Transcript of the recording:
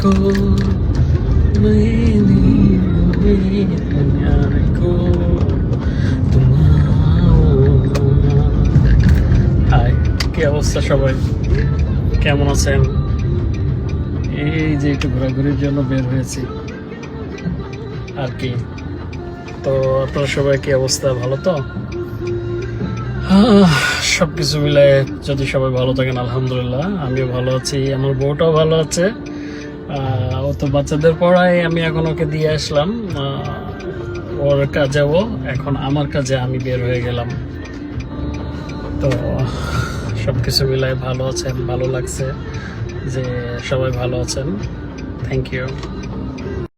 को मैंने प्यार को तुम হাই, কি অবস্থা সবাই, কেমন আছেন? এই যে একটু ঘোরাঘুরির জন্য বের হয়েছি আর কি। তো আপনারা সবাই কি অবস্থা, ভালো তো? সব কিছু মিলে যদি সবাই ভালো থাকেন আলহামদুলিল্লাহ, আমিও ভালো আছি, আমার বউটাও ভালো আছে। ও তো বাচ্চাদের পড়ায়, আমি এখন ওকে দিয়ে আসলাম ওর কাজেও, এখন আমার কাজে আমি বের হয়ে গেলাম। তো সব কিছু মিলায় ভালো আছেন, ভালো লাগছে যে সবাই ভালো আছেন। Thank you.